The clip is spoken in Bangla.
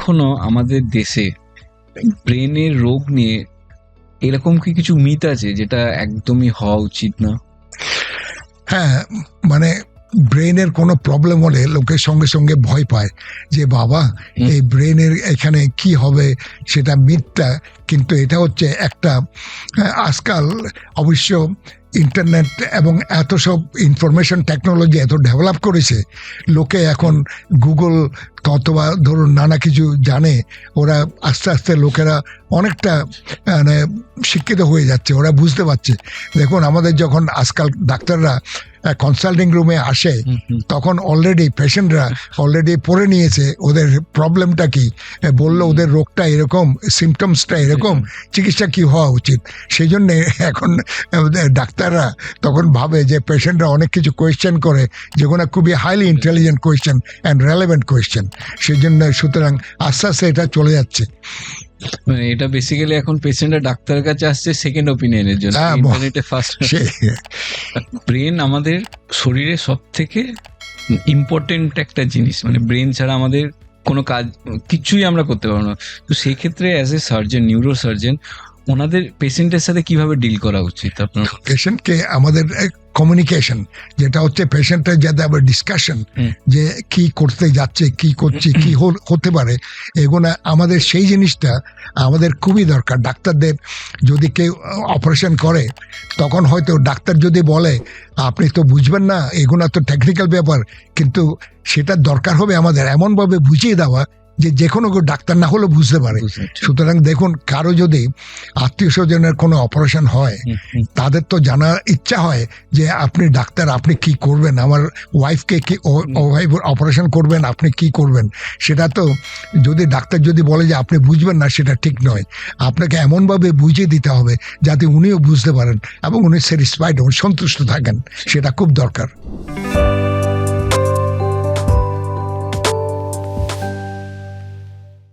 এখনো আমাদের দেশে ব্রেনের রোগ নিয়ে এরকম কি কিছু মিথ আছে যেটা একদমই হওয়া উচিত না? হ্যাঁ, মানে ব্রেনের কোনো প্রবলেম হলে লোকের সঙ্গে সঙ্গে ভয় পায় যে বাবা এই ব্রেনের এখানে কি হবে, সেটা মিথ্যা। কিন্তু এটা হচ্ছে একটা আজকাল অবশ্য ইন্টারনেট এবং এত সব ইনফরমেশন টেকনোলজি এত ডেভেলপ করেছে, লোকে এখন গুগল অথবা ধরুন নানা কিছু জানে। ওরা আস্তে আস্তে লোকেরা অনেকটা মানে শিক্ষিত হয়ে যাচ্ছে, ওরা বুঝতে পারছে। দেখুন আমাদের যখন আজকাল ডাক্তাররা কনসাল্টিং রুমে আসে তখন অলরেডি পেশেন্টরা অলরেডি পড়ে নিয়েছে ওদের প্রবলেমটা কি, বললো ওদের রোগটা এরকম, সিমটমসটা এরকম, চিকিৎসা কি হওয়া উচিত। সেই জন্যে এখন ডাক্তাররা তখন ভাবে যে পেশেন্টরা অনেক কিছু কোয়েশ্চেন করে যেগুলো খুবই highly intelligent question and relevant question. সেই জন্য সুতরাং আস্তে আস্তে এটা চলে যাচ্ছে। মানে এটা বেসিক্যালি এখন পেশেন্টরা ডাক্তারের কাছে আসছে সেকেন্ড ওপিনিয়নের জন্য, ইন্টারনেটে ফার্স্ট। ব্রেন আমাদের শরীরে সব থেকে ইম্পর্টেন্ট একটা জিনিস, মানে ব্রেন ছাড়া আমাদের কোনো কাজ কিছুই আমরা করতে পারবো না। তো সেই ক্ষেত্রে as a surgeon, neuro surgeon, ওনাদের পেশেন্টের সাথে কিভাবে ডিল করা উচিত আপনার? পেশেন্টকে আমাদের কমিউনিকেশন, যেটা হচ্ছে পেশেন্টের যাতে আবার ডিসকাশন, যে কি করতে যাচ্ছে, কি করছে, কি হতে পারে, এগুলো আমাদের সেই জিনিসটা আমাদের খুবই দরকার। ডাক্তারদের যদি কেউ অপারেশন করে তখন হয়তো ডাক্তার যদি বলে আপনি তো বুঝবেন না, এগুলো তো টেকনিক্যাল ব্যাপার, কিন্তু সেটা দরকার হবে আমাদের এমনভাবে বুঝিয়ে দেওয়া যে কোনো ডাক্তার না হলেও বুঝতে পারে। সুতরাং দেখুন, কারো যদি আত্মীয় স্বজনের কোনো অপারেশন হয়, তাদের তো জানার ইচ্ছা হয় যে আপনি ডাক্তার, আপনি কি করবেন, আমার ওয়াইফকে কি অপারেশন করবেন, আপনি কি করবেন। সেটা তো যদি ডাক্তার যদি বলে যে আপনি বুঝবেন না, সেটা ঠিক নয়। আপনাকে এমনভাবে বুঝিয়ে দিতে হবে যাতে উনিও বুঝতে পারেন এবং উনি স্যাটিসফাইড হন, সন্তুষ্ট থাকেন। সেটা খুব দরকার।